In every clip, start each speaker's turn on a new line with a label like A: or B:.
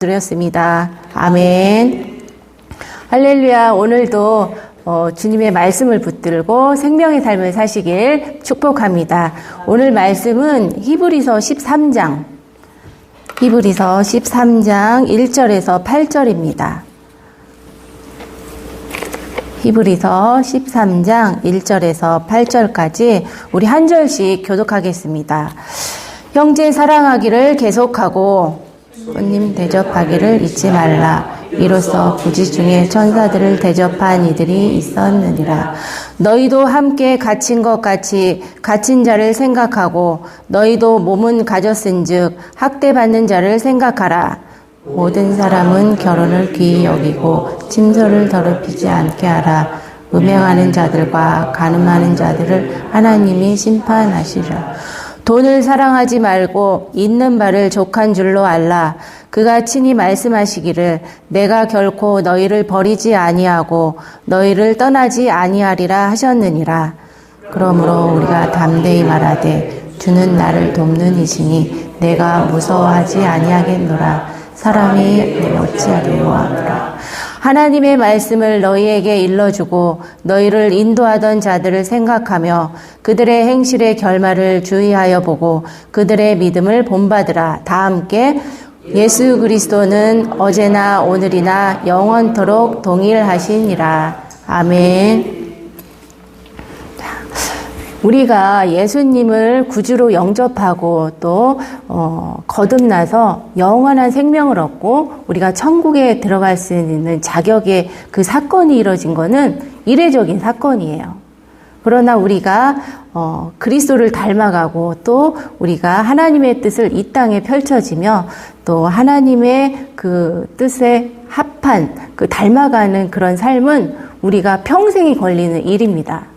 A: 드렸습니다. 아멘. 할렐루야. 오늘도 주님의 말씀을 붙들고 생명의 삶을 사시길 축복합니다. 오늘 말씀은 히브리서 13장 1절에서 8절입니다. 히브리서 13장 1절에서 8절까지 우리 한 절씩 교독하겠습니다. 형제 사랑하기를 계속하고 손님 대접하기를 잊지 말라. 이로써 부지 중에 천사들을 대접한 이들이 있었느니라. 너희도 함께 갇힌 것 같이 갇힌 자를 생각하고 너희도 몸은 가졌은즉 학대받는 자를 생각하라. 모든 사람은 결혼을 귀히 여기고 침소를 더럽히지 않게 하라. 음행하는 자들과 간음하는 자들을 하나님이 심판하시리라. 돈을 사랑하지 말고 있는 바를 족한 줄로 알라. 그가 친히 말씀하시기를 내가 결코 너희를 버리지 아니하고 너희를 떠나지 아니하리라 하셨느니라. 그러므로 우리가 담대히 말하되 주는 나를 돕는 이시니 내가 무서워하지 아니하겠노라. 사람이 내 어찌하리요 하노라. 하나님의 말씀을 너희에게 일러주고 너희를 인도하던 자들을 생각하며 그들의 행실의 결말을 주의하여 보고 그들의 믿음을 본받으라. 다 함께 예수 그리스도는 어제나 오늘이나 영원토록 동일하시니라. 아멘. 우리가 예수님을 구주로 영접하고 또 거듭나서 영원한 생명을 얻고 우리가 천국에 들어갈 수 있는 자격의 그 사건이 이뤄진 것은 이례적인 사건이에요. 그러나 우리가 그리스도를 닮아가고 또 우리가 하나님의 뜻을 이 땅에 펼쳐지며 또 하나님의 그 뜻에 합한 그 닮아가는 그런 삶은 우리가 평생이 걸리는 일입니다.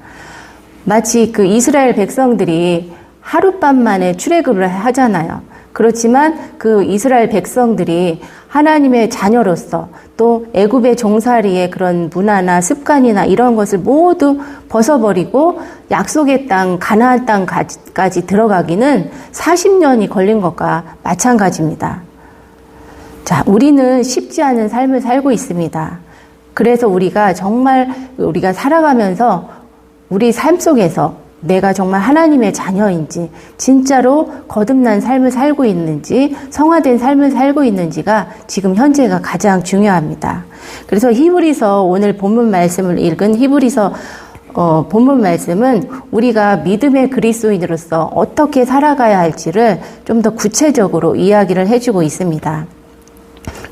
A: 마치 그 이스라엘 백성들이 하룻밤 만에 출애굽을 하잖아요. 그렇지만 그 이스라엘 백성들이 하나님의 자녀로서 또 애굽의 종살이의 그런 문화나 습관이나 이런 것을 모두 벗어버리고 약속의 땅, 가나안 땅까지 들어가기는 40년이 걸린 것과 마찬가지입니다. 자, 우리는 쉽지 않은 삶을 살고 있습니다. 그래서 우리가 살아가면서 우리 삶 속에서 내가 정말 하나님의 자녀인지 진짜로 거듭난 삶을 살고 있는지 성화된 삶을 살고 있는지가 지금 현재가 가장 중요합니다. 그래서 히브리서 오늘 본문 말씀을 읽은 히브리서 본문 말씀은 우리가 믿음의 그리스도인으로서 어떻게 살아가야 할지를 좀 더 구체적으로 이야기를 해주고 있습니다.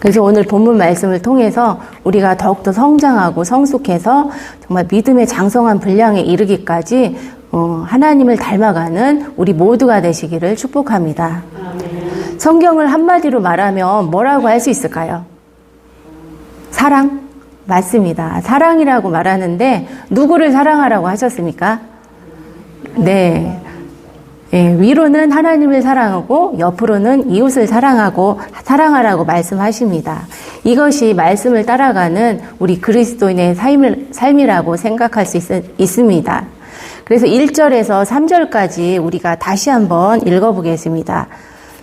A: 그래서 오늘 본문 말씀을 통해서 우리가 더욱더 성장하고 성숙해서 정말 믿음의 장성한 분량에 이르기까지 하나님을 닮아가는 우리 모두가 되시기를 축복합니다. 성경을 한마디로 말하면 뭐라고 할 수 있을까요? 사랑? 맞습니다. 사랑이라고 말하는데 누구를 사랑하라고 하셨습니까? 네. 예, 위로는 하나님을 사랑하고 옆으로는 이웃을 사랑하라고 말씀하십니다. 이것이 말씀을 따라가는 우리 그리스도인의 삶이라고 생각할 수 있습니다. 그래서 1절에서 3절까지 우리가 다시 한번 읽어보겠습니다.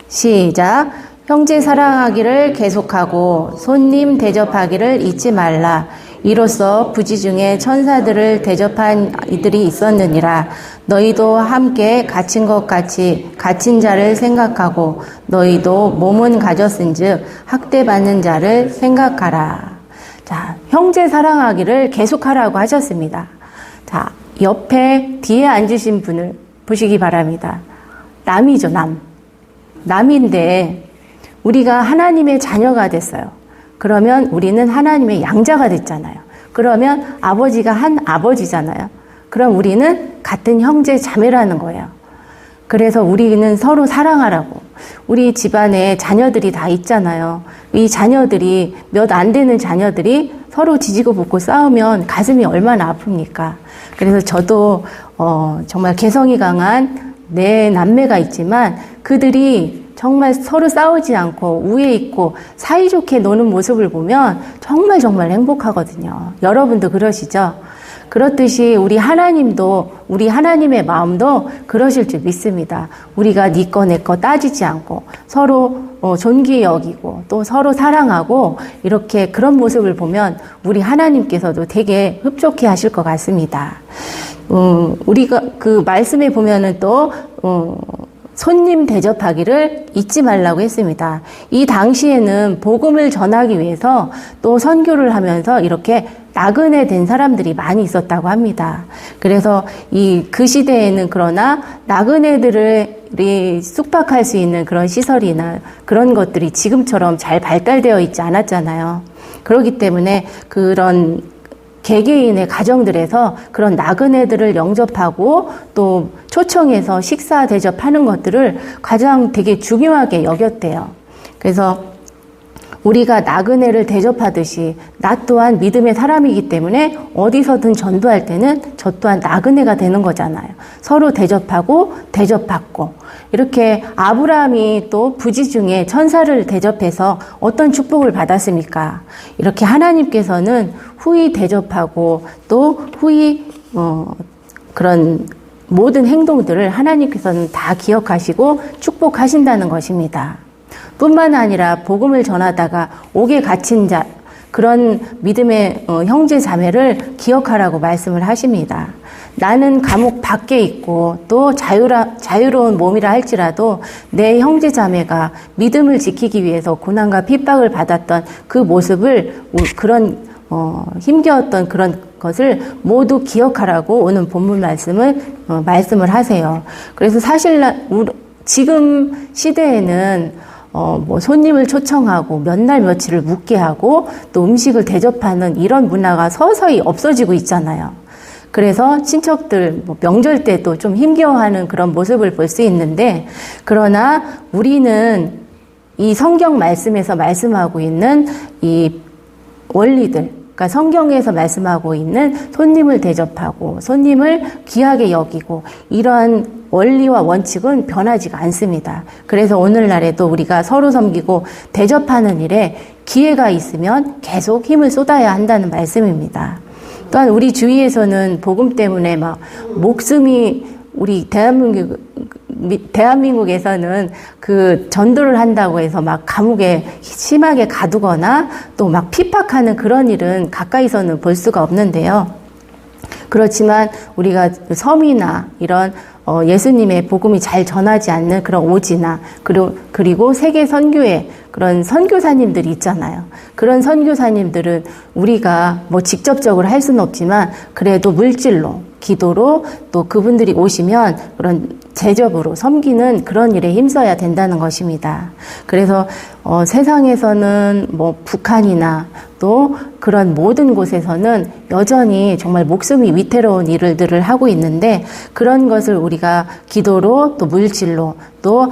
A: 시작. 형제 사랑하기를 계속하고 손님 대접하기를 잊지 말라. 이로써 부지 중에 천사들을 대접한 이들이 있었느니라. 너희도 함께 갇힌 것 같이 갇힌 자를 생각하고 너희도 몸은 가졌은즉 학대받는 자를 생각하라. 자, 형제 사랑하기를 계속하라고 하셨습니다. 자, 옆에 뒤에 앉으신 분을 보시기 바랍니다. 남이죠, 남. 남인데 우리가 하나님의 자녀가 됐어요. 그러면 우리는 하나님의 양자가 됐잖아요. 그러면 아버지가 한 아버지잖아요. 그럼 우리는 같은 형제 자매라는 거예요. 그래서 우리는 서로 사랑하라고. 우리 집안에 자녀들이 다 있잖아요. 이 자녀들이 몇 안 되는 자녀들이 서로 지지고 볶고 싸우면 가슴이 얼마나 아픕니까? 그래서 저도 정말 개성이 강한 내 남매가 있지만 그들이 정말 서로 싸우지 않고 우애 있고 사이좋게 노는 모습을 보면 정말 행복하거든요. 여러분도 그러시죠? 그렇듯이 우리 하나님도, 우리 하나님의 마음도 그러실 줄 믿습니다. 우리가 네 거 내 거 따지지 않고 서로 존귀히 여기고 또 서로 사랑하고 이렇게 그런 모습을 보면 우리 하나님께서도 되게 흡족해 하실 것 같습니다. 우리가 그 말씀에 보면은 또 손님 대접하기를 잊지 말라고 했습니다. 이 당시에는 복음을 전하기 위해서 또 선교를 하면서 이렇게 나그네 된 사람들이 많이 있었다고 합니다. 그래서 그 시대에는 그러나 나그네들이 숙박할 수 있는 그런 시설이나 그런 것들이 지금처럼 잘 발달되어 있지 않았잖아요. 그렇기 때문에 그런 개개인의 가정들에서 그런 나그네들을 영접하고 또 초청해서 식사 대접하는 것들을 가장 되게 중요하게 여겼대요. 그래서 우리가 나그네를 대접하듯이 나 또한 믿음의 사람이기 때문에 어디서든 전도할 때는 저 또한 나그네가 되는 거잖아요. 서로 대접하고 대접받고 이렇게 아브라함이 또 부지 중에 천사를 대접해서 어떤 축복을 받았습니까? 이렇게 하나님께서는 후히 대접하고 또 후히 그런 모든 행동들을 하나님께서는 다 기억하시고 축복하신다는 것입니다. 뿐만 아니라 복음을 전하다가 옥에 갇힌 자, 그런 믿음의 형제 자매를 기억하라고 말씀을 하십니다. 나는 감옥 밖에 있고 또 자유로운 몸이라 할지라도 내 형제 자매가 믿음을 지키기 위해서 고난과 핍박을 받았던 그 모습을 그런 힘겨웠던 그런 것을 모두 기억하라고 오늘 본문 말씀을 하세요. 그래서 사실 지금 시대에는 손님을 초청하고 몇 날 며칠을 묵게 하고 또 음식을 대접하는 이런 문화가 서서히 없어지고 있잖아요. 그래서 친척들 명절 때도 좀 힘겨워하는 그런 모습을 볼 수 있는데, 그러나 우리는 이 성경 말씀에서 말씀하고 있는 이 원리들, 그러니까 성경에서 말씀하고 있는 손님을 대접하고 손님을 귀하게 여기고 이러한 원리와 원칙은 변하지가 않습니다. 그래서 오늘날에도 우리가 서로 섬기고 대접하는 일에 기회가 있으면 계속 힘을 쏟아야 한다는 말씀입니다. 또한 우리 주위에서는 복음 때문에 막 목숨이 우리 대한민국에서는 그 전도를 한다고 해서 막 감옥에 심하게 가두거나 또 막 핍박하는 그런 일은 가까이서는 볼 수가 없는데요. 그렇지만 우리가 섬이나 이런 예수님의 복음이 잘 전하지 않는 그런 오지나 그리고 세계 선교회 그런 선교사님들이 있잖아요. 그런 선교사님들은 우리가 뭐 직접적으로 할 수는 없지만 그래도 물질로 기도로 또 그분들이 오시면 그런 제접으로 섬기는 그런 일에 힘써야 된다는 것입니다. 그래서 세상에서는 뭐 북한이나 또 그런 모든 곳에서는 여전히 정말 목숨이 위태로운 일들을 하고 있는데, 그런 것을 우리가 기도로 또 물질로 또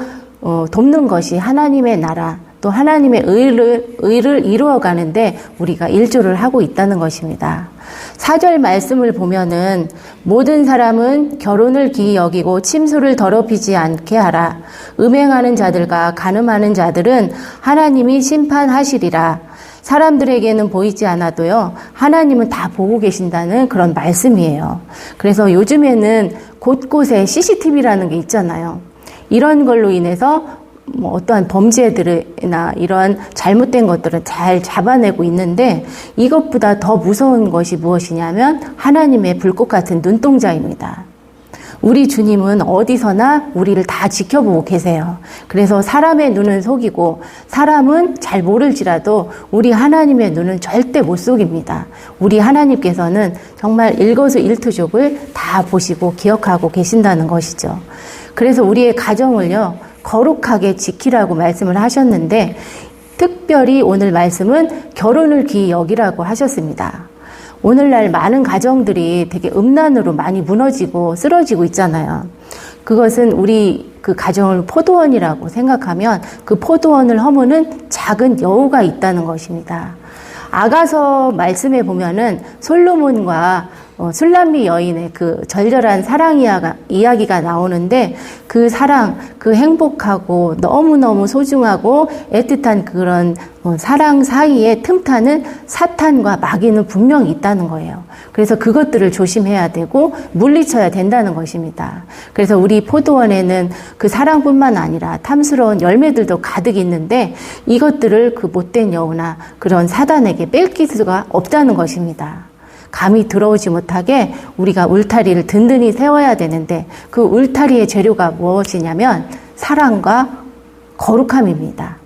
A: 돕는 것이 하나님의 나라 또 하나님의 의를 이루어가는데 우리가 일조를 하고 있다는 것입니다. 4절 말씀을 보면은 모든 사람은 결혼을 기이 여기고 침소를 더럽히지 않게 하라. 음행하는 자들과 간음하는 자들은 하나님이 심판하시리라. 사람들에게는 보이지 않아도요, 하나님은 다 보고 계신다는 그런 말씀이에요. 그래서 요즘에는 곳곳에 CCTV라는 게 있잖아요. 이런 걸로 인해서 뭐 어떠한 범죄들이나 이런 잘못된 것들을 잘 잡아내고 있는데, 이것보다 더 무서운 것이 무엇이냐면 하나님의 불꽃 같은 눈동자입니다. 우리 주님은 어디서나 우리를 다 지켜보고 계세요. 그래서 사람의 눈은 속이고 사람은 잘 모를지라도 우리 하나님의 눈은 절대 못 속입니다. 우리 하나님께서는 정말 일거수일투족을 다 보시고 기억하고 계신다는 것이죠. 그래서 우리의 가정을요, 거룩하게 지키라고 말씀을 하셨는데, 특별히 오늘 말씀은 결혼을 귀히 여기라고 하셨습니다. 오늘날 많은 가정들이 되게 음란으로 많이 무너지고 쓰러지고 있잖아요. 그것은 우리 그 가정을 포도원이라고 생각하면 그 포도원을 허무는 작은 여우가 있다는 것입니다. 아가서 말씀에 보면은 솔로몬과 술람미 여인의 그 절절한 사랑 이야기가 나오는데 그 사랑, 그 행복하고 너무너무 소중하고 애틋한 그런 사랑 사이에 틈타는 사탄과 마귀는 분명히 있다는 거예요. 그래서 그것들을 조심해야 되고 물리쳐야 된다는 것입니다. 그래서 우리 포도원에는 그 사랑뿐만 아니라 탐스러운 열매들도 가득 있는데 이것들을 그 못된 여우나 그런 사단에게 뺏길 수가 없다는 것입니다. 감히 들어오지 못하게 우리가 울타리를 든든히 세워야 되는데 그 울타리의 재료가 무엇이냐면 사랑과 거룩함입니다.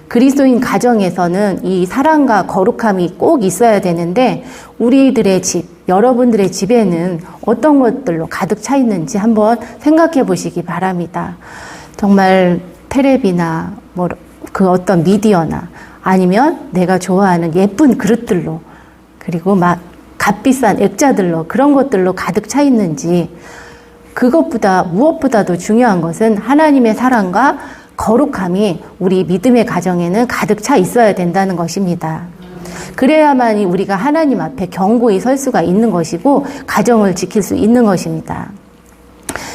A: 그리스도인 가정에서는 이 사랑과 거룩함이 꼭 있어야 되는데 우리들의 집, 여러분들의 집에는 어떤 것들로 가득 차 있는지 한번 생각해 보시기 바랍니다. 정말 텔레비나 그 어떤 미디어나 아니면 내가 좋아하는 예쁜 그릇들로 그리고 막 값비싼 액자들로 그런 것들로 가득 차 있는지 그것보다 무엇보다도 중요한 것은 하나님의 사랑과 거룩함이 우리 믿음의 가정에는 가득 차 있어야 된다는 것입니다. 그래야만이 우리가 하나님 앞에 견고히 설 수가 있는 것이고 가정을 지킬 수 있는 것입니다.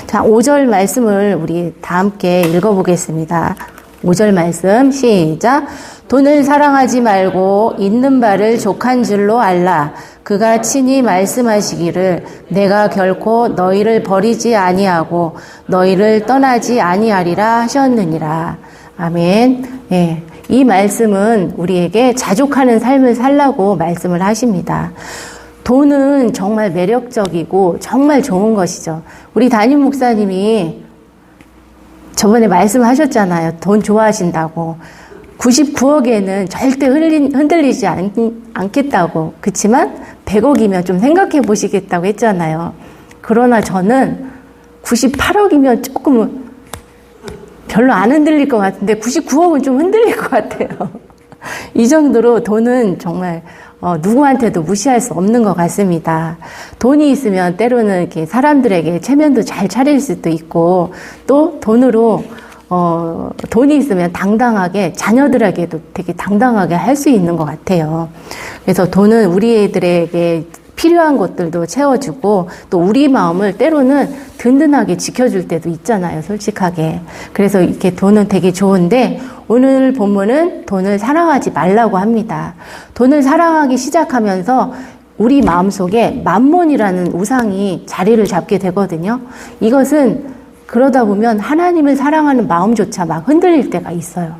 A: 자, 5절 말씀을 우리 다 함께 읽어보겠습니다. 5절 말씀 시작. 돈을 사랑하지 말고 있는 바를 족한 줄로 알라. 그가 친히 말씀하시기를 내가 결코 너희를 버리지 아니하고 너희를 떠나지 아니하리라 하셨느니라. 아멘. 예. 이 말씀은 우리에게 자족하는 삶을 살라고 말씀을 하십니다. 돈은 정말 매력적이고 정말 좋은 것이죠. 우리 담임 목사님이 저번에 말씀하셨잖아요. 돈 좋아하신다고. 99억에는 절대 흔들리지 않겠다고. 그렇지만 100억이면 좀 생각해 보시겠다고 했잖아요. 그러나 저는 98억이면 조금 별로 안 흔들릴 것 같은데 99억은 좀 흔들릴 것 같아요. 이 정도로 돈은 정말 누구한테도 무시할 수 없는 것 같습니다. 돈이 있으면 때로는 이렇게 사람들에게 체면도 잘 차릴 수도 있고 또 돈으로 돈이 있으면 당당하게 자녀들에게도 되게 당당하게 할 수 있는 것 같아요. 그래서 돈은 우리들에게 필요한 것들도 채워주고 또 우리 마음을 때로는 든든하게 지켜줄 때도 있잖아요. 솔직하게. 그래서 이렇게 돈은 되게 좋은데 오늘 본문은 돈을 사랑하지 말라고 합니다. 돈을 사랑하기 시작하면서 우리 마음속에 만몬이라는 우상이 자리를 잡게 되거든요. 이것은 그러다 보면 하나님을 사랑하는 마음조차 막 흔들릴 때가 있어요.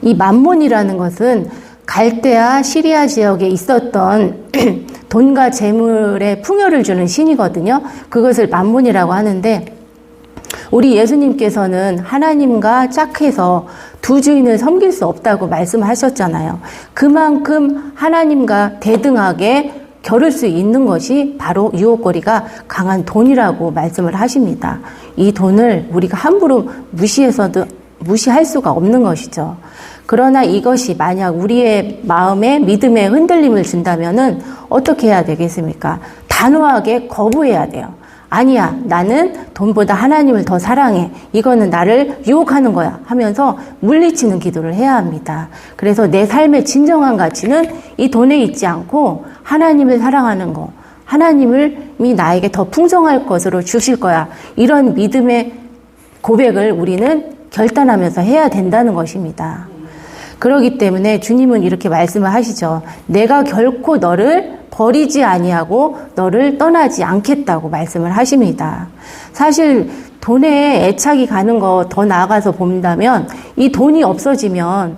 A: 이 만몬이라는 것은 갈대아 시리아 지역에 있었던 돈과 재물의 풍요를 주는 신이거든요. 그것을 만몬이라고 하는데 우리 예수님께서는 하나님과 짝해서 두 주인을 섬길 수 없다고 말씀하셨잖아요. 그만큼 하나님과 대등하게 겨룰 수 있는 것이 바로 유혹거리가 강한 돈이라고 말씀을 하십니다. 이 돈을 우리가 함부로 무시할 수가 없는 것이죠. 그러나 이것이 만약 우리의 마음에 믿음의 흔들림을 준다면은 어떻게 해야 되겠습니까? 단호하게 거부해야 돼요. 아니야, 나는 돈보다 하나님을 더 사랑해. 이거는 나를 유혹하는 거야 하면서 물리치는 기도를 해야 합니다. 그래서 내 삶의 진정한 가치는 이 돈에 있지 않고 하나님을 사랑하는 거, 하나님이 나에게 더 풍성할 것으로 주실 거야. 이런 믿음의 고백을 우리는 결단하면서 해야 된다는 것입니다. 그렇기 때문에 주님은 이렇게 말씀을 하시죠. 내가 결코 너를 버리지 아니하고 너를 떠나지 않겠다고 말씀을 하십니다. 사실 돈에 애착이 가는 거 더 나아가서 본다면 이 돈이 없어지면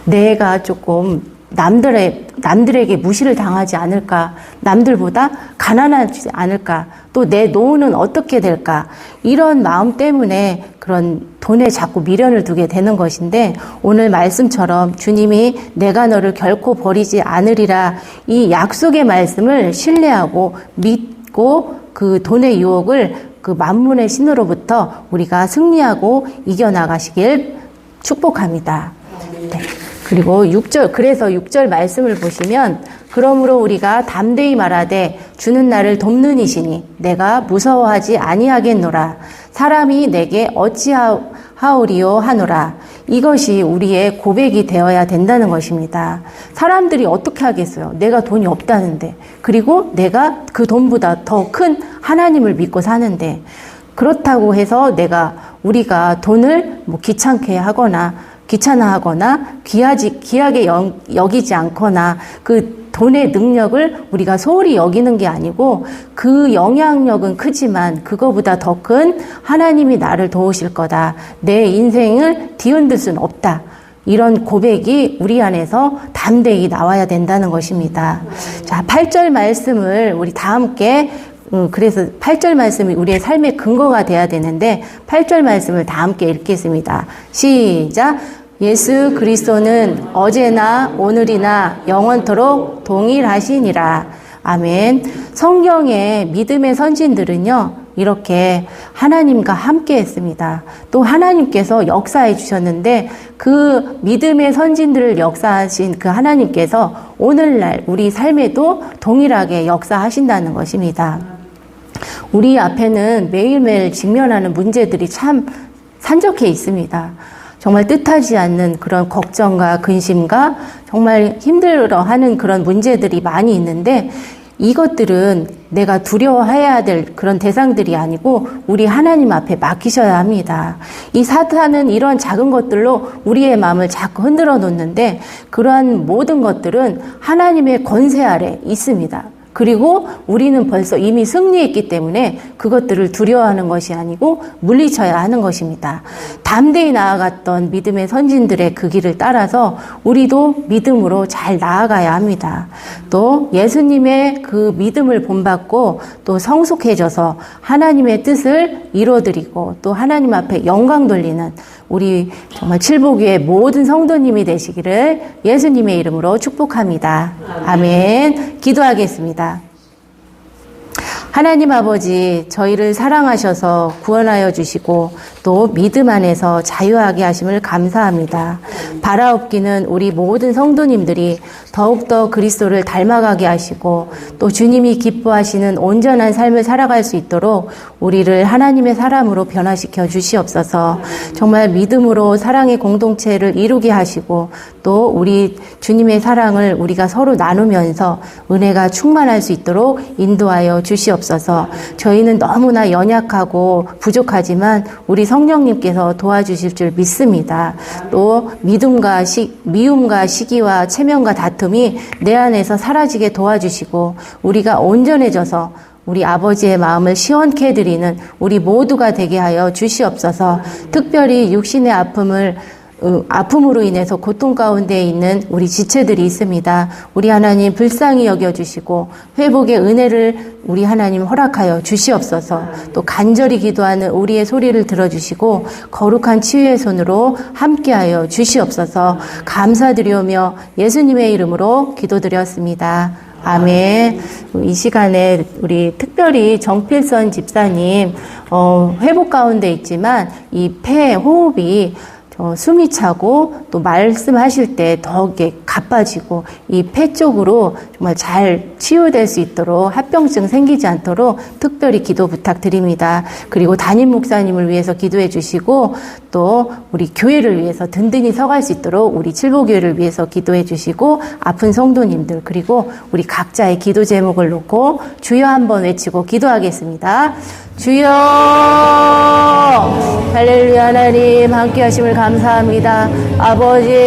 A: 내가 조금 남들에게 무시를 당하지 않을까, 남들보다 가난하지 않을까, 또 내 노후는 어떻게 될까, 이런 마음 때문에 그런 돈에 자꾸 미련을 두게 되는 것인데 오늘 말씀처럼 주님이 내가 너를 결코 버리지 않으리라 이 약속의 말씀을 신뢰하고 믿고 그 돈의 유혹을 그 만문의 신으로부터 우리가 승리하고 이겨나가시길 축복합니다. 네. 그리고 6절, 그래서 6절 말씀을 보시면 그러므로 우리가 담대히 말하되 주는 나를 돕는 이시니 내가 무서워하지 아니하겠노라. 사람이 내게 어찌하오리요 하노라. 이것이 우리의 고백이 되어야 된다는 것입니다. 사람들이 어떻게 하겠어요? 내가 돈이 없다는데, 그리고 내가 그 돈보다 더 큰 하나님을 믿고 사는데, 그렇다고 해서 우리가 돈을 귀찮아하거나 귀하게 여기지 않거나 그 돈의 능력을 우리가 소홀히 여기는 게 아니고, 그 영향력은 크지만 그거보다 더 큰 하나님이 나를 도우실 거다. 내 인생을 뒤흔들 수는 없다. 이런 고백이 우리 안에서 담대히 나와야 된다는 것입니다. 자, 8절 말씀을 우리 다 함께, 그래서 8절 말씀이 우리의 삶의 근거가 돼야 되는데 8절 말씀을 다 함께 읽겠습니다. 시작. 예수 그리스도는 어제나 오늘이나 영원토록 동일하시니라. 아멘. 성경의 믿음의 선진들은요, 이렇게 하나님과 함께 했습니다. 또 하나님께서 역사해 주셨는데, 그 믿음의 선진들을 역사하신 그 하나님께서 오늘날 우리 삶에도 동일하게 역사하신다는 것입니다. 우리 앞에는 매일매일 직면하는 문제들이 참 산적해 있습니다. 정말 뜻하지 않는 그런 걱정과 근심과 정말 힘들어하는 그런 문제들이 많이 있는데, 이것들은 내가 두려워해야 될 그런 대상들이 아니고 우리 하나님 앞에 맡기셔야 합니다. 이 사탄은 이런 작은 것들로 우리의 마음을 자꾸 흔들어 놓는데, 그러한 모든 것들은 하나님의 권세 아래 있습니다. 그리고 우리는 벌써 이미 승리했기 때문에 그것들을 두려워하는 것이 아니고 물리쳐야 하는 것입니다. 담대히 나아갔던 믿음의 선진들의 그 길을 따라서 우리도 믿음으로 잘 나아가야 합니다. 또 예수님의 그 믿음을 본받고 또 성숙해져서 하나님의 뜻을 이루어드리고 또 하나님 앞에 영광 돌리는 우리 정말 칠복교회 모든 성도님이 되시기를 예수님의 이름으로 축복합니다. 아멘. 기도하겠습니다. 하나님 아버지, 저희를 사랑하셔서 구원하여 주시고 또 믿음 안에서 자유하게 하심을 감사합니다. 바라옵기는 우리 모든 성도님들이 더욱더 그리스도를 닮아가게 하시고 또 주님이 기뻐하시는 온전한 삶을 살아갈 수 있도록 우리를 하나님의 사람으로 변화시켜 주시옵소서. 정말 믿음으로 사랑의 공동체를 이루게 하시고 또 우리 주님의 사랑을 우리가 서로 나누면서 은혜가 충만할 수 있도록 인도하여 주시옵소서. 저희는 너무나 연약하고 부족하지만 우리 성령님께서 도와주실 줄 믿습니다. 또 미움과 시기와 체면과 다툼이 내 안에서 사라지게 도와주시고 우리가 온전해져서 우리 아버지의 마음을 시원케 해드리는 우리 모두가 되게 하여 주시옵소서. 특별히 육신의 아픔으로 인해서 고통 가운데 있는 우리 지체들이 있습니다. 우리 하나님 불쌍히 여겨주시고 회복의 은혜를 우리 하나님 허락하여 주시옵소서. 또 간절히 기도하는 우리의 소리를 들어주시고 거룩한 치유의 손으로 함께하여 주시옵소서. 감사드리오며 예수님의 이름으로 기도드렸습니다. 아멘. 이 시간에 우리 특별히 정필선 집사님 회복 가운데 있지만 이 폐 호흡이 숨이 차고 또 말씀하실 때 더 가빠지고 이 폐 쪽으로 정말 잘 치유될 수 있도록 합병증 생기지 않도록 특별히 기도 부탁드립니다. 그리고 담임 목사님을 위해서 기도해 주시고 또 우리 교회를 위해서 든든히 서갈 수 있도록 우리 칠보교회를 위해서 기도해 주시고 아픈 성도님들 그리고 우리 각자의 기도 제목을 놓고 주여 한번 외치고 기도하겠습니다. 주여 할렐루야. 하나님 함께 하심을 감사합니다. 아버지